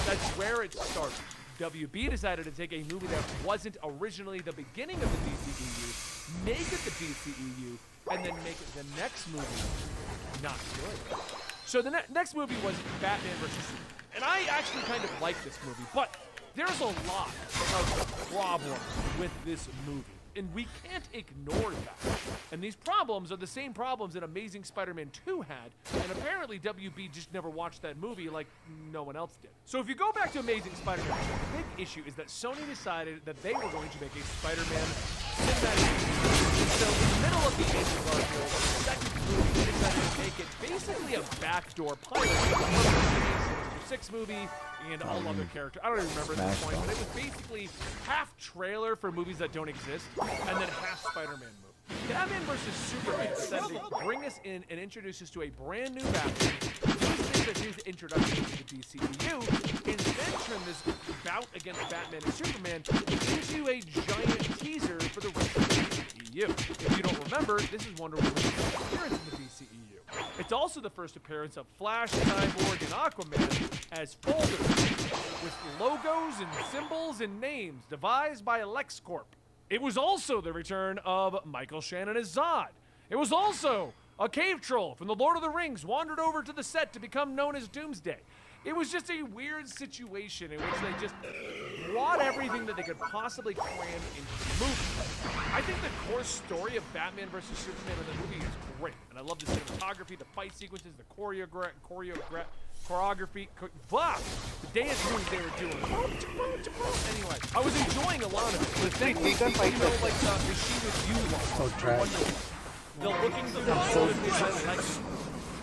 that's where it started. WB decided to take a movie that wasn't originally the beginning of the DCEU, make it the DCEU, and then make it the next movie not good. So the next movie was Batman vs. Superman. And I actually kind of like this movie, but there's a lot of problems with this movie. And we can't ignore that. And these problems are the same problems that Amazing Spider-Man 2 had, and apparently WB just never watched that movie like no one else did. So if you go back to Amazing Spider-Man 2, the big issue is that Sony decided that they were going to make a Spider-Man cinematic movie. So in the middle of the Andrew Garfield second movie, they decided to make it basically a backdoor pilot for the 6 movie and all other characters. I don't even remember at this point, but it was basically half trailer for movies that don't exist, and then half Spider-Man movie. Batman vs. Superman decided to bring us in and introduce us to a brand new Batman, use this as his introduction to the DCEU, and then turn this bout against Batman and Superman into a giant teaser for the rest of the DCEU. If you don't remember, this is Wonder Woman's first appearance in the DCEU. It's also the first appearance of Flash, Cyborg, and Aquaman as folders with logos and symbols and names devised by LexCorp. It was also the return of Michael Shannon as Zod. It was also a cave troll from the Lord of the Rings wandered over to the set to become known as Doomsday. It was just a weird situation in which they just brought everything that they could possibly cram into the movie. I think the core story of Batman vs. Superman in the movie is great. And I love the cinematography, the fight sequences, the choreography. The dance moves they were doing. Anyway, I was enjoying a lot of it. But then you know, like the She With You one. So trash. The looking the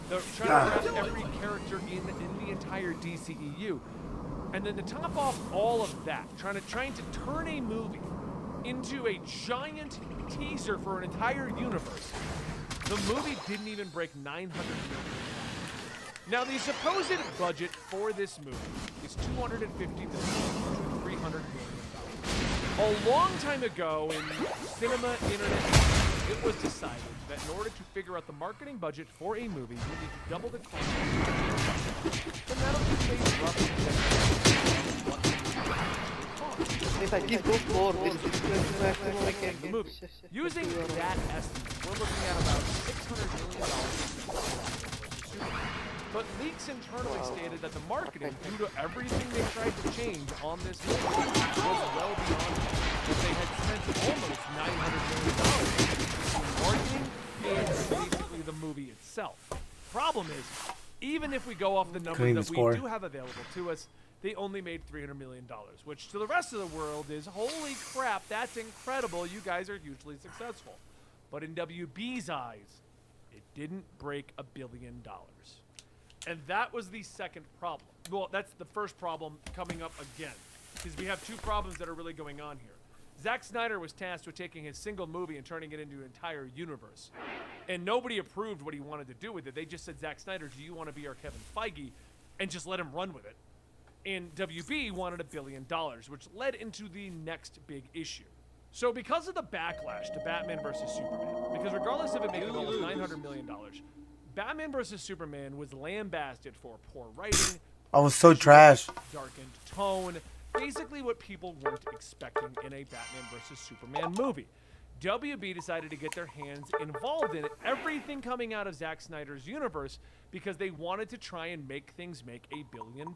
they're trying to wrap every character in the entire DCEU. And then to top off all of that, trying to turn a movie into a giant teaser for an entire universe, the movie didn't even break 900 million. Now, the supposed budget for this movie is $250 million to $300 million. A long time ago in cinema, internet, it was decided that in order to figure out the marketing budget for a movie, you need to double the cost. And that'll just make roughly If I give those four, the movie. Using that estimate, we're looking at about $600 million. But leaks internally stated that the marketing, due to everything they tried to change on this movie, was well beyond that they had spent almost $900 million in marketing and basically the movie itself. Problem is, even if we go off the numbers that we do have available to us, they only made $300 million, which to the rest of the world is, holy crap, that's incredible, you guys are hugely successful. But in WB's eyes, it didn't break $1 billion. And that was the second problem. Well, that's the first problem coming up again, because we have two problems that are really going on here. Zack Snyder was tasked with taking his single movie and turning it into an entire universe. And nobody approved what he wanted to do with it. They just said, Zack Snyder, do you want to be our Kevin Feige? And just let him run with it. And WB wanted $1 billion, which led into the next big issue. So because of the backlash to Batman vs. Superman, because regardless of it making almost $900 million, Batman vs. Superman was lambasted for poor writing. I was so trash. Darkened tone. Basically what people weren't expecting in a Batman vs. Superman movie. WB decided to get their hands involved in everything coming out of Zack Snyder's universe because they wanted to try and make things make $1 billion.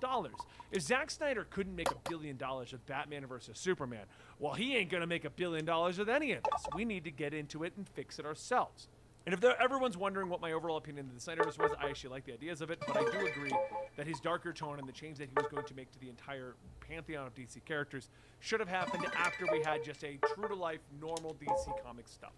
If Zack Snyder couldn't make $1 billion with Batman versus Superman, well, he ain't gonna make $1 billion with any of this. We need to get into it and fix it ourselves. And if everyone's wondering what my overall opinion of the Snyderverse was, I actually like the ideas of it, but I do agree that his darker tone and the change that he was going to make to the entire pantheon of DC characters should have happened after we had just a true-to-life, normal DC comic stuff.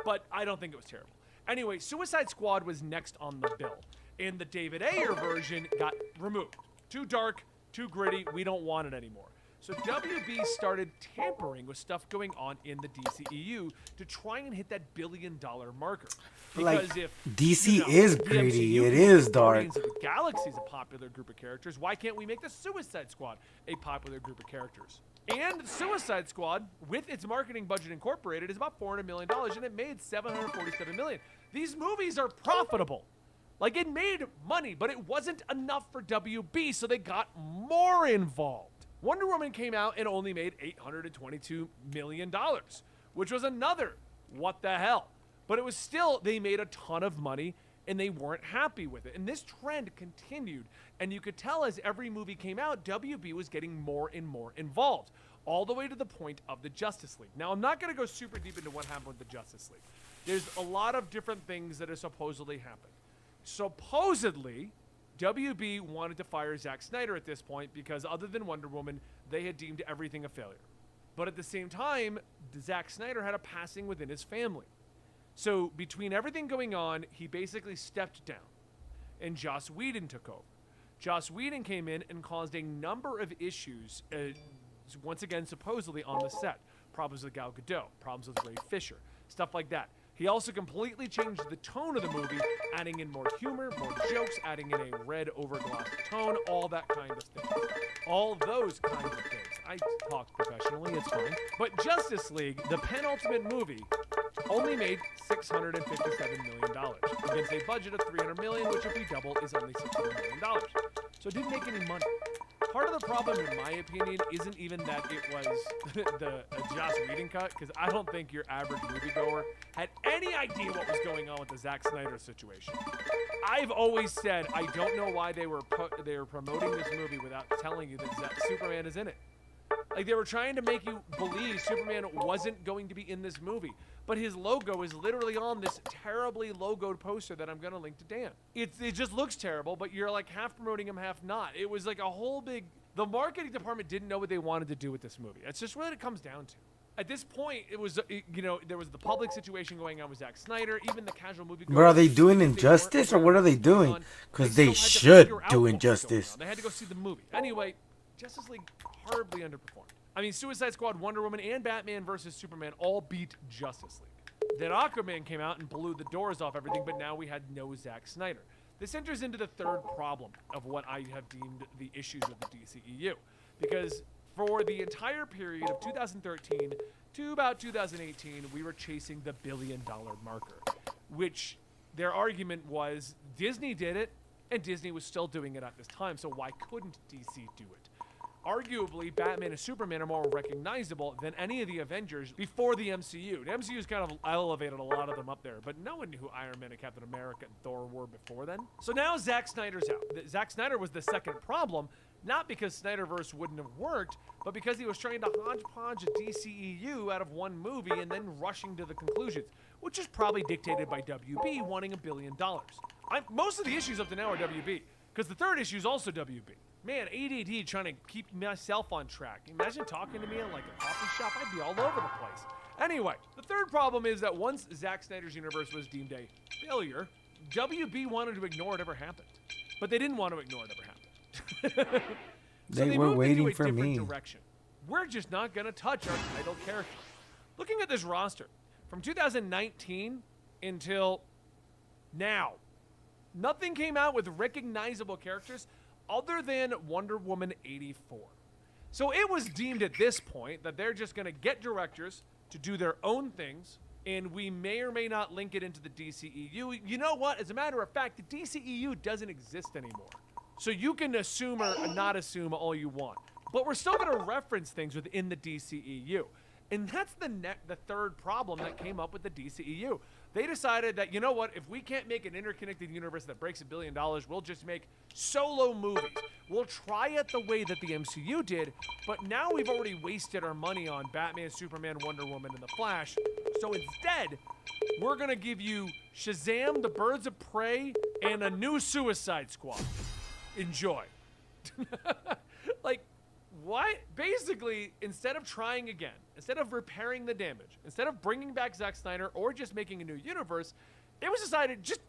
But I don't think it was terrible. Anyway, Suicide Squad was next on the bill, and the David Ayer version got removed. Too dark, too gritty, we don't want it anymore. So WB started tampering with stuff going on in the DCEU to try and hit that $1 billion marker. Because Like, if DC is gritty, it is dark. Guardians of the Galaxy is a popular group of characters, why can't we make the Suicide Squad a popular group of characters? And Suicide Squad, with its marketing budget incorporated, is about $400 million, and it made $747 million. These movies are profitable. Like, it made money, but it wasn't enough for WB, so they got more involved. Wonder Woman came out and only made $822 million, which was another what the hell. But it was still, they made a ton of money and they weren't happy with it. And this trend continued, and you could tell as every movie came out, WB was getting more and more involved, all the way to the point of the Justice League. Now, I'm not going to go super deep into what happened with the Justice League. There's a lot of different things that have supposedly happened. Supposedly, WB wanted to fire Zack Snyder at this point because other than Wonder Woman, they had deemed everything a failure. But at the same time, Zack Snyder had a passing within his family. So between everything going on, he basically stepped down and Joss Whedon took over. Joss Whedon came in and caused a number of issues, once again, supposedly on the set. Problems with Gal Gadot, problems with Ray Fisher, stuff like that. He also completely changed the tone of the movie, adding in more humor, more jokes, adding in a red overglossed tone, all that kind of thing. All those kinds of things. I talk professionally, it's fine. But Justice League, the penultimate movie, only made $657 million against a budget of $300 million, which if we double is only $600 million. So it didn't make any money. Part of the problem, in my opinion, isn't even that it was the Joss Whedon cut, because I don't think your average moviegoer had any idea what was going on with the Zack Snyder situation. I've always said I don't know why they were promoting this movie without telling you that Superman is in it. Like, they were trying to make you believe Superman wasn't going to be in this movie. But his logo is literally on this terribly logoed poster that I'm going to link to Dan. It just looks terrible, but you're like half promoting him, half not. It was like a whole big... The marketing department didn't know what they wanted to do with this movie. That's just what it comes down to. At this point, it was, there was the public situation going on with Zack Snyder, even the casual movie. But are they doing injustice or what are they doing? Because they should do injustice. They had to go see the movie. Anyway, Justice League horribly underperformed. I mean, Suicide Squad, Wonder Woman, and Batman vs. Superman all beat Justice League. Then Aquaman came out and blew the doors off everything, but now we had no Zack Snyder. This enters into the third problem of what I have deemed the issues with the DCEU. Because for the entire period of 2013 to about 2018, we were chasing the $1 billion marker, which their argument was Disney did it, and Disney was still doing it at this time, so why couldn't DC do it? Arguably, Batman and Superman are more recognizable than any of the Avengers before the MCU. The MCU's kind of elevated a lot of them up there, but no one knew who Iron Man and Captain America and Thor were before then. So now Zack Snyder's out. Zack Snyder was the second problem, not because Snyderverse wouldn't have worked, but because he was trying to hodgepodge a DCEU out of one movie and then rushing to the conclusions, which is probably dictated by WB wanting $1 billion. Most of the issues up to now are WB, because the third issue is also WB. Man, ADD trying to keep myself on track. Imagine talking to me in like a coffee shop. I'd be all over the place. Anyway, the third problem is that once Zack Snyder's universe was deemed a failure, WB wanted to ignore it ever happened. But they didn't want to ignore it ever happened. So they were moved waiting into a for different me. Direction. We're just not going to touch our title character. Looking at this roster, from 2019 until now, nothing came out with recognizable characters other than Wonder Woman 84. So it was deemed at this point that they're just going to get directors to do their own things, and we may or may not link it into the DCEU. You know what? As a matter of fact, the DCEU doesn't exist anymore. So you can assume or not assume all you want. But we're still going to reference things within the DCEU. And that's the third problem that came up with the DCEU. They decided that, you know what, if we can't make an interconnected universe that breaks $1 billion, we'll just make solo movies. We'll try it the way that the MCU did, but now we've already wasted our money on Batman, Superman, Wonder Woman, and The Flash. So instead, we're going to give you Shazam, the Birds of Prey, and a new Suicide Squad. Enjoy. Like, what? Basically, instead of trying again, instead of repairing the damage, instead of bringing back Zack Snyder or just making a new universe, it was decided just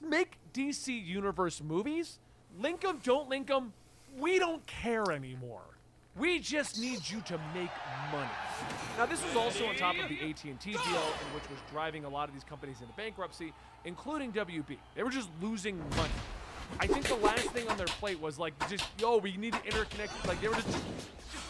make DC Universe movies. Link them, don't link them. We don't care anymore. We just need you to make money. Now, this was also on top of the AT&T deal, in which was driving a lot of these companies into bankruptcy, including WB. They were just losing money. I think the last thing on their plate was like, we need to interconnect. Like, they were just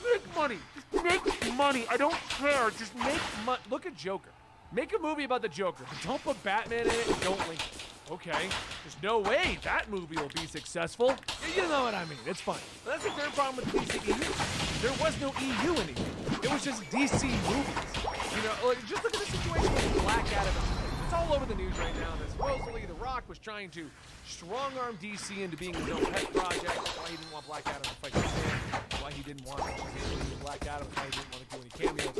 make money. Just make money. I don't care. Just make money. Look at Joker. Make a movie about the Joker, but don't put Batman in it and don't link it. Okay. There's no way that movie will be successful. You know what I mean. It's fine. But that's the third problem with DCEU. There was no EU anymore. It was just DC movies. You know, like, just look at the situation with Black Adam. It's all over the news right now that supposedly The Rock was trying to strong-arm DC into being his own pet project. That's why he didn't want Black Adam to fight Shazam. Why he didn't want Black Adam. Why he didn't want to do any cameos.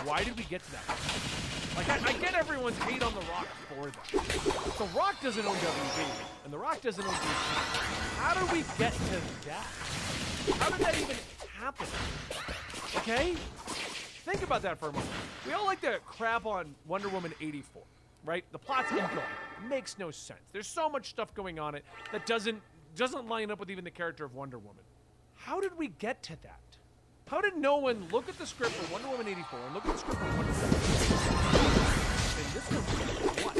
Why did we get to that? Like, I get everyone's hate on The Rock for that. The Rock doesn't own WB, and The Rock doesn't own DC. How did we get to that? How did that even happen? Okay? Think about that for a moment. We all like to crap on Wonder Woman 84, right? The plot's ingoing. It makes no sense. There's so much stuff going on it that doesn't line up with even the character of Wonder Woman. How did we get to that? How did no one look at the script for Wonder Woman 84 and look at the script for Wonder Woman 84? And this one's what?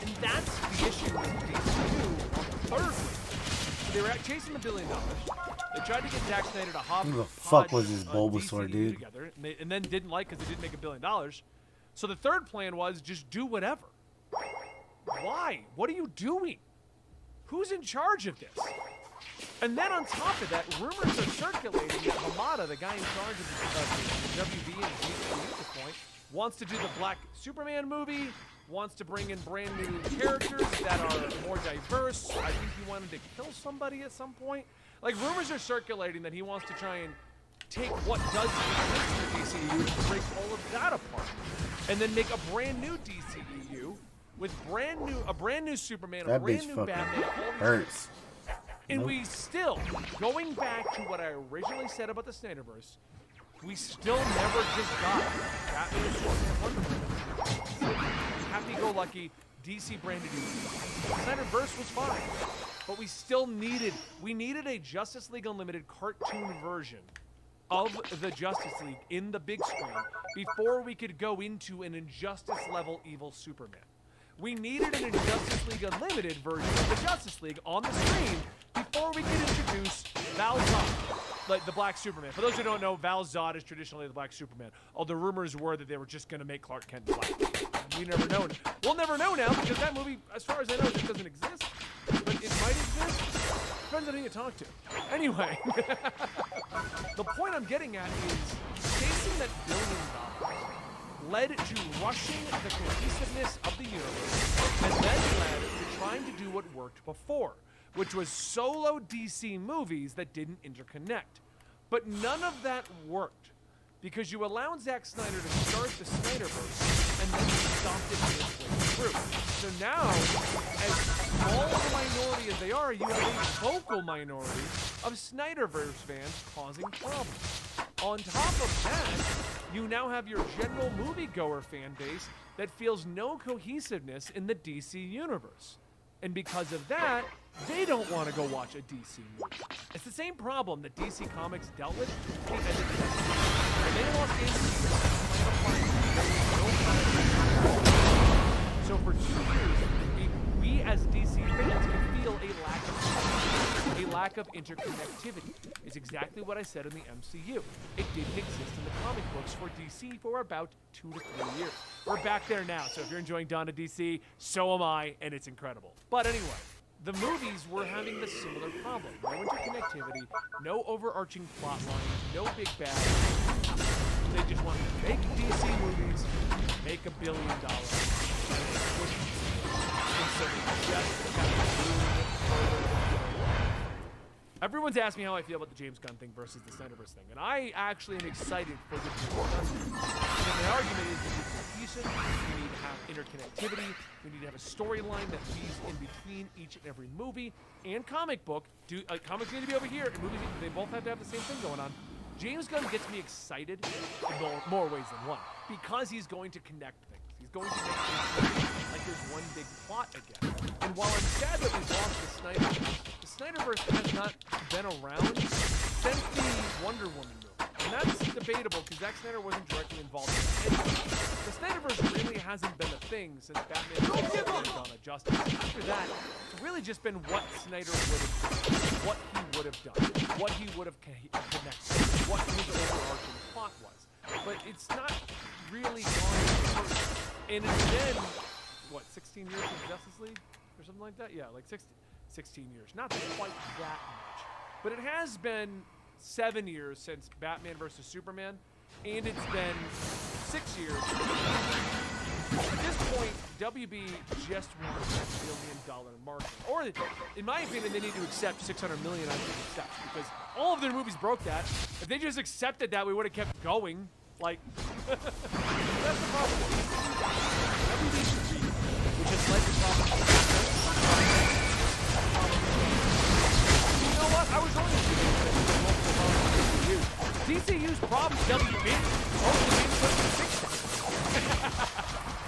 And that's the issue with DC2 on the third one. So they were chasing the $1 billion. They tried to get Zack Snyder to hop. Who the fuck was this Bulbasaur, dude? Together, and then didn't like because they didn't make $1 billion. So the third plan was just do whatever. Why? What are you doing? Who's in charge of this? And then on top of that, rumors are circulating that Hamada, the guy in charge of the WB and DCU at this point, wants to do the Black Superman movie, wants to bring in brand new characters that are more diverse. I think he wanted to kill somebody at some point. Like, rumors are circulating that he wants to try and take what does exist in the DCEU and break all of that apart, and then make a brand new DCEU with a brand new Superman, that a brand bitch new fucking Batman, all these hurts. and we still, going back to what I originally said about the Snyderverse, we still never just got Batman, Superman, Wonder Woman. Happy-go-lucky DC branded universe. The Snyderverse was fine, but we still needed a Justice League Unlimited cartoon version of the Justice League in the big screen before we could go into an Injustice level evil Superman. We needed an Injustice League Unlimited version of the Justice League on the screen before we could introduce Val Zod, like the Black Superman. For those who don't know, Val Zod is traditionally the Black Superman. Although rumors were that they were just going to make Clark Kent black. We never know. We'll never know now because that movie, as far as I know, just doesn't exist. But it might exist. Depends on who you talk to. Anyway, the point I'm getting at is chasing that $1 billion led to rushing the cohesiveness of the universe, and then led to trying to do what worked before, which was solo DC movies that didn't interconnect. But none of that worked, because you allowed Zack Snyder to start the Snyderverse, and then you stopped it midway through. So now, as small of a minority as they are, you have a vocal minority of Snyderverse fans causing problems. On top of that, you now have your general moviegoer fan base that feels no cohesiveness in the DC universe. And because of that, they don't want to go watch a DC movie. It's the same problem that DC Comics dealt with at the end of the day. When they lost DC, so for 2 years, we as DC fans can feel a lack of interconnectivity. It's exactly what I said in the MCU. It didn't exist in the comic books for DC for about 2 to 3 years. We're back there now, so if you're enjoying Dawn of DC, so am I, and it's incredible. But anyway, the movies were having the similar problem. No interconnectivity, no overarching plot line, no big bad. They just want to make DC movies, make $1 billion. And so they just kind of doing it further. Everyone's asked me how I feel about the James Gunn thing versus the Snyderverse thing, and I actually am excited for the James Gunn thing. And the argument is we need cohesion, we need to have interconnectivity, we need to have a storyline that weaves in between each and every movie and comic book. Comics need to be over here, and movies, they both have to have the same thing going on. James Gunn gets me excited in more ways than one, because he's going to connect things. He's going to make things like there's one big plot again. And while I'm sad that we've lost the Snyderverse has not been around since the Wonder Woman movie. And that's debatable because Zack Snyder wasn't directly involved in it. The Snyderverse really hasn't been a thing since Batman and Dawn of Justice. After that, it's really just been what Snyder would have done, what he would have done, what he would have connected, what his overarching plot was. But it's not really gone further. And it's been, what, 16 years of Justice League? Or something like that? Yeah, like 16 years. Not quite that much. But it has been 7 years since Batman vs. Superman, and it's been 6 years. At this point, WB just wants $1 billion mark. Or, in my opinion, they need to accept $600 million on the steps, because all of their movies broke that. If they just accepted that, we would have kept going. Like, that's the problem. WB should be, which has led to problems. You know what? I was only DCU's problem WB.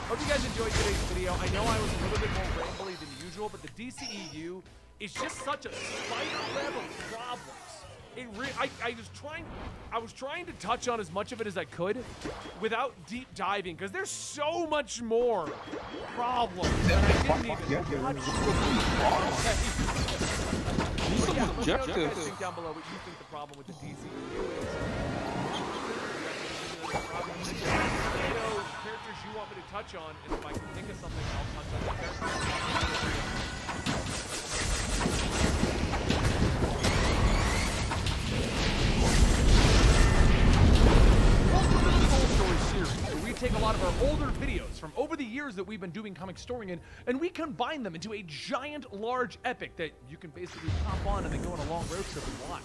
Hope you guys enjoyed today's video. I know I was a little bit more rambly than usual, but the DCEU is just such a spider web of problems. I was trying to touch on as much of it as I could without deep diving, because there's so much more problems that I didn't even touch. Let me know what you guys think down below what you think the problem with the DCEU is. Characters you want me to touch on, and if I can think of something, I'll touch on the characters. Take a lot of our older videos from over the years that we've been doing comic storing in, and we combine them into a giant, large epic that you can basically pop on and then go on a long road trip and watch.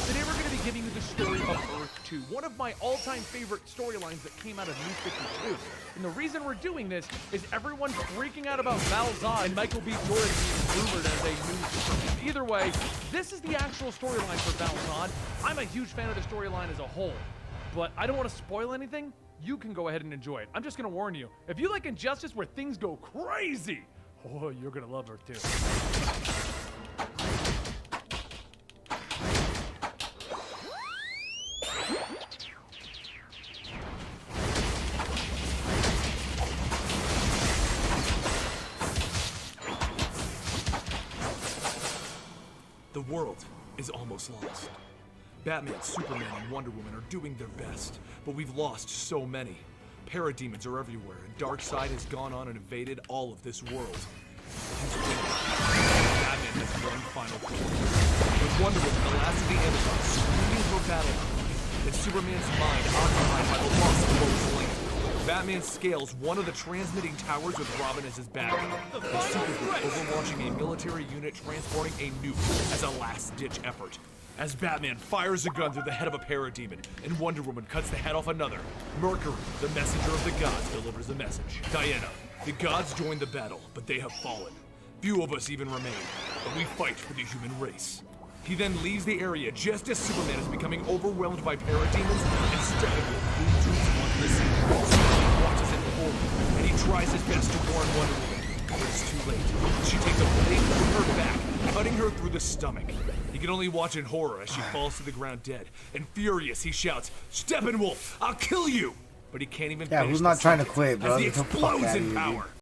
Today we're going to be giving you the story of Earth 2, one of my all-time favorite storylines that came out of New 52. And the reason we're doing this is everyone's freaking out about Val Zod and Michael B. Jordan being rumored as a new Superman. Either way, this is the actual storyline for Val Zod. I'm a huge fan of the storyline as a whole, but I don't want to spoil anything. You can go ahead and enjoy it. I'm just going to warn you. If you like Injustice where things go crazy, oh, you're going to love her too. The world is almost lost. Batman, Superman, and Wonder Woman are doing their best, but we've lost so many. Parademons are everywhere, and Darkseid has gone on and invaded all of this world. Batman has one final goal. With Wonder Woman, the last of the Amazons, screaming her battle cry, and Superman's mind occupied by the lost Lois Lane. Batman scales one of the transmitting towers with Robin as his backup, and Superman overwatching a military unit transporting a nuke as a last-ditch effort. As Batman fires a gun through the head of a parademon, and Wonder Woman cuts the head off another, Mercury, the messenger of the gods, delivers a message. Diana, the gods joined the battle, but they have fallen. Few of us even remain, but we fight for the human race. He then leaves the area just as Superman is becoming overwhelmed by parademons, and Steppenwolf booms onto the scene. Superman watches in horror, and he tries his best to warn Wonder Woman. But it's too late. She takes a blade through her back, cutting her through the stomach. He can only watch in horror as she falls to the ground dead. And furious, he shouts, "Steppenwolf, I'll kill you!" But he can't even finish who's not trying to sentence quit, bro? as he Get the fuck explodes outta in here, power. dude.